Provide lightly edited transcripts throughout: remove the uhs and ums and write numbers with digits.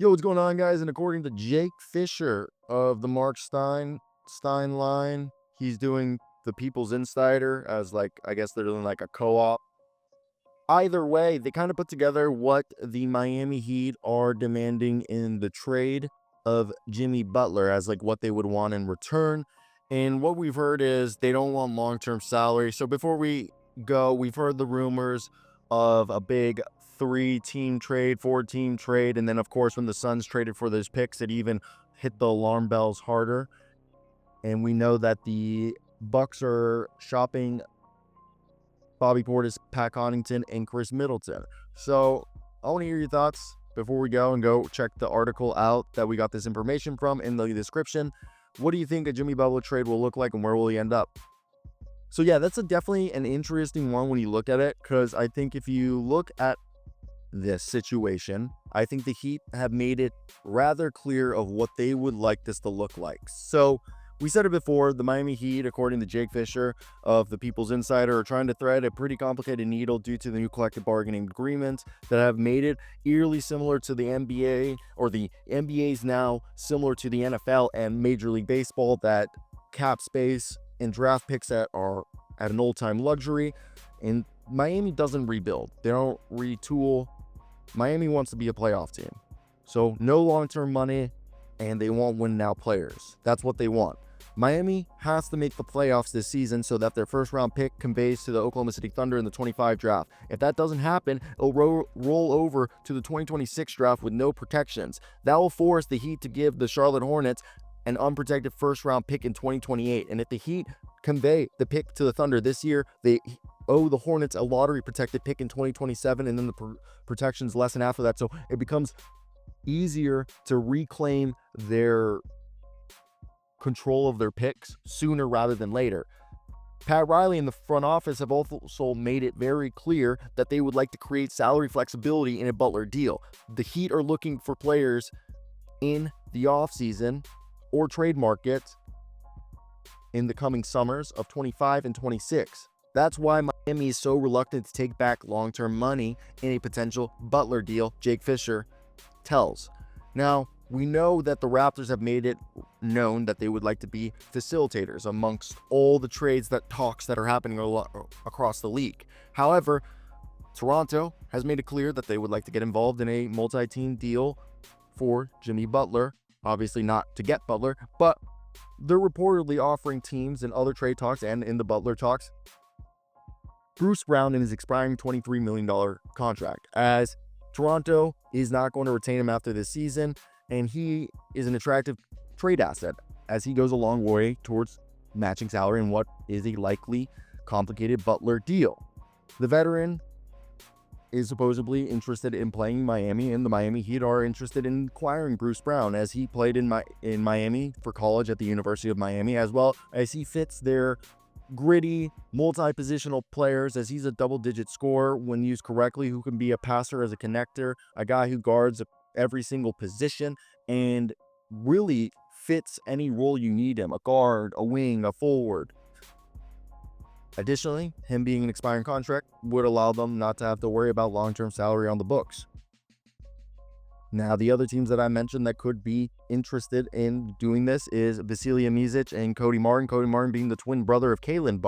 Yo, what's going on, guys? And according to Jake Fischer of the Stein line, he's doing the People's Insider as, like, I guess they're doing like a co-op. Either way, they kind of put together what the Miami Heat are demanding in the trade of Jimmy Butler as like what they would want in return. And what we've heard is they don't want long-term salary. So before we go, we've heard the rumors of a big 3-team trade, 4-team trade, and then of course when the Suns traded for those picks, it even hit the alarm bells harder. And we know that the Bucks are shopping Bobby Portis, Pat Connaughton, and Chris Middleton. So I want to hear your thoughts before we go check the article out that we got this information from in the description. What do you think a Jimmy Butler trade will look like, and where will he end up? So yeah, that's definitely an interesting one when you look at it, because I think if you look at this situation, I think the Heat have made it rather clear of what they would like this to look like. So we said it before, the Miami Heat, according to Jake Fischer of the People's Insider, are trying to thread a pretty complicated needle due to the new collective bargaining agreements that have made it eerily similar to the NBA, or the NBA's now similar to the NFL and Major League Baseball, that cap space and draft picks that are at an old-time luxury. And Miami doesn't rebuild. They don't retool. Miami wants to be a playoff team. So no long-term money, and they want win-now players. That's what they want. Miami has to make the playoffs this season so that their first-round pick conveys to the Oklahoma City Thunder in the 25 draft. If that doesn't happen, it'll roll over to the 2026 draft with no protections. That will force the Heat to give the Charlotte Hornets an unprotected first-round pick in 2028. And if the Heat convey the pick to the Thunder this year, they owe the Hornets a lottery-protected pick in 2027, and then the protections lessen after that. So it becomes easier to reclaim their control of their picks sooner rather than later. Pat Riley and the front office have also made it very clear that they would like to create salary flexibility in a Butler deal. The Heat are looking for players in the offseason or trade market in the coming summers of 25 and 26. That's why Miami is so reluctant to take back long-term money in a potential Butler deal, Jake Fischer tells. Now, we know that the Raptors have made it known that they would like to be facilitators amongst all the trades talks that are happening across the league. However, Toronto has made it clear that they would like to get involved in a multi-team deal for Jimmy Butler. Obviously not to get Butler, but they're reportedly offering teams in other trade talks and in the Butler talks Bruce Brown in his expiring $23 million contract, as Toronto is not going to retain him after this season, and he is an attractive trade asset as he goes a long way towards matching salary in what is a likely complicated Butler deal. The veteran is supposedly interested in playing Miami, and the Miami Heat are interested in acquiring Bruce Brown, as he played in Miami for college at the University of Miami, as well as he fits their gritty, multi-positional players, as he's a double-digit scorer when used correctly, who can be a passer as a connector, a guy who guards every single position, and really fits any role you need him, a guard, a wing, a forward. Additionally, him being an expiring contract would allow them not to have to worry about long-term salary on the books. Now, the other teams that I mentioned that could be interested in doing this is Vasilija Micic and Cody Martin. Cody Martin being the twin brother of Caleb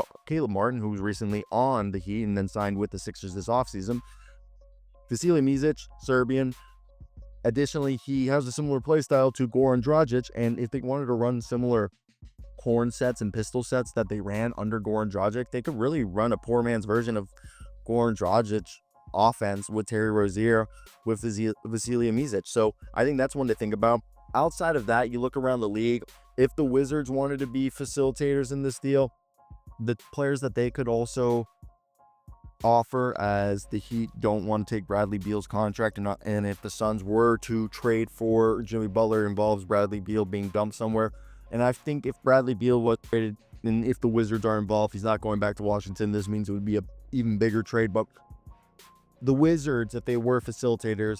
Martin, who was recently on the Heat and then signed with the Sixers this offseason. Vasilija Micic, Serbian. Additionally, he has a similar play style to Goran Dragic, and if they wanted to run similar horn sets and pistol sets that they ran under Goran Dragic, they could really run a poor man's version of Goran Dragic offense with Terry Rozier, with Vasilija Micic. So I think that's one to think about. Outside of that, you look around the league, if the Wizards wanted to be facilitators in this deal, the players that they could also offer, as the Heat don't want to take Bradley Beal's contract, and if the Suns were to trade for Jimmy Butler, involves Bradley Beal being dumped somewhere. And I think if Bradley Beal was traded, and if the Wizards are involved, he's not going back to Washington. This means it would be an even bigger trade. But the Wizards, if they were facilitators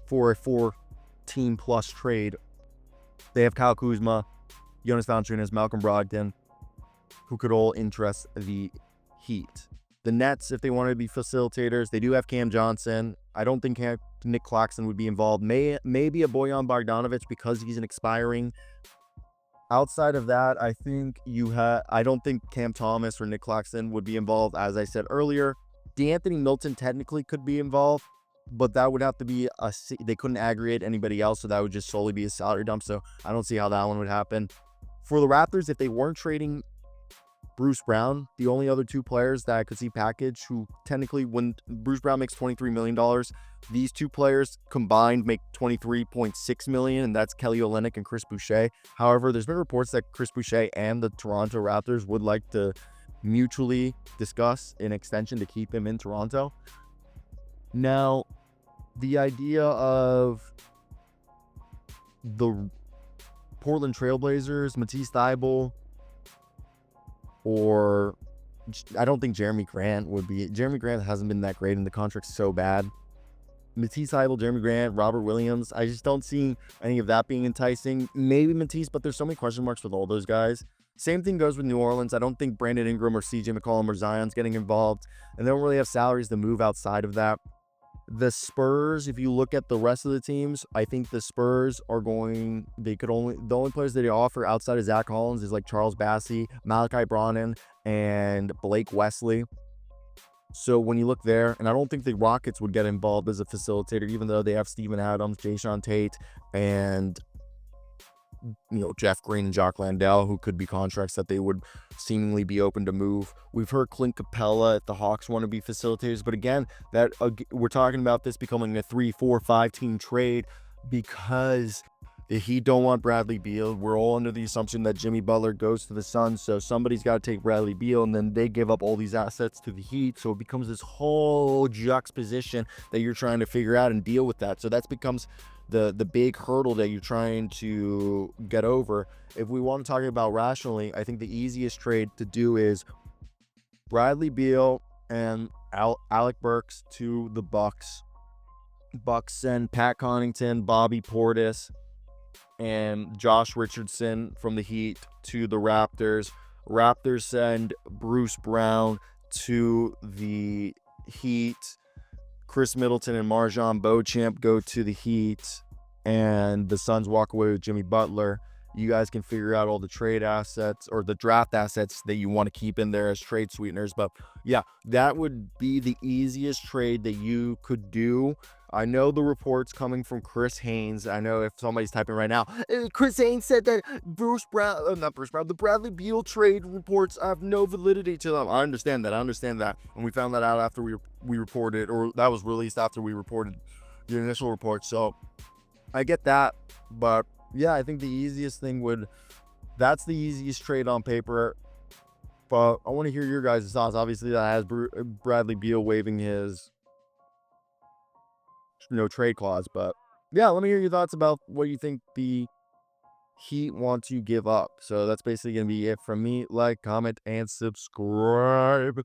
for a 4-team plus trade, they have Kyle Kuzma, Jonas Valanciunas, Malcolm Brogdon, who could all interest the Heat. The Nets, if they want to be facilitators, they do have Cam Johnson. I don't think Nick Claxton would be involved. Maybe a Bojan Bogdanovic because he's an expiring. Outside of that, I don't think Cam Thomas or Nick Claxton would be involved. As I said earlier, D'Anthony Milton technically could be involved, but that would have to be they couldn't aggregate anybody else, so that would just solely be a salary dump. So I don't see how that one would happen. For the Raptors, if they weren't trading Bruce Brown, the only other two players that I could see package who technically, when Bruce Brown makes $23 million, these two players combined make $23.6 million, and that's Kelly Olynyk and Chris Boucher. However, there's been reports that Chris Boucher and the Toronto Raptors would like to mutually discuss an extension to keep him in Toronto. Now, the idea of the Portland Trailblazers, Matisse Thybulle, or I don't think Jeremy Grant would be. Jeremy Grant hasn't been that great, and the contract's so bad. Matisse Thybulle, Jeremy Grant, Robert Williams, I just don't see any of that being enticing. Maybe Matisse, but there's so many question marks with all those guys. Same thing goes with New Orleans. I don't think Brandon Ingram or CJ McCollum or Zion's getting involved, and they don't really have salaries to move outside of that. The Spurs, if you look at the rest of the teams, I think the Spurs are the only players that they offer outside of Zach Collins is like Charles Bassey, Malachi Brannan, and Blake Wesley. So when you look there, and I don't think the Rockets would get involved as a facilitator, even though they have Steven Adams, Jayshawn Tate, and Jeff Green and Jock Landale, who could be contracts that they would seemingly be open to move. We've heard Clint Capella if the Hawks want to be facilitators, but again, that we're talking about this becoming a 3, 4, 5 team trade because the Heat don't want Bradley Beal. We're all under the assumption that Jimmy Butler goes to the Suns, so somebody's got to take Bradley Beal, and then they give up all these assets to the Heat, so it becomes this whole juxtaposition that you're trying to figure out and deal with that. So that becomes the big hurdle that you're trying to get over. If we want to talk about rationally, I think the easiest trade to do is Bradley Beal and Alec Burks to the Bucks. Bucks send Pat Connaughton, Bobby Portis, and Josh Richardson from the Heat to the Raptors. Raptors send Bruce Brown to the Heat. Chris Middleton and Marjon Beauchamp go to the Heat, and the Suns walk away with Jimmy Butler. You guys can figure out all the trade assets or the draft assets that you want to keep in there as trade sweeteners. But yeah, that would be the easiest trade that you could do. I know the reports coming from Chris Haynes. I know if somebody's typing right now, Chris Haynes said that the Bradley Beal trade reports have no validity to them. I understand that. And we found that out after we reported, or that was released after we reported the initial report. So I get that. But yeah, I think the easiest thing that's the easiest trade on paper. But I want to hear your guys' thoughts. Obviously, that has Bradley Beal waiving his trade clause. But yeah, let me hear your thoughts about what you think the Heat want to give up. So that's basically going to be it from me. Like, comment, and subscribe.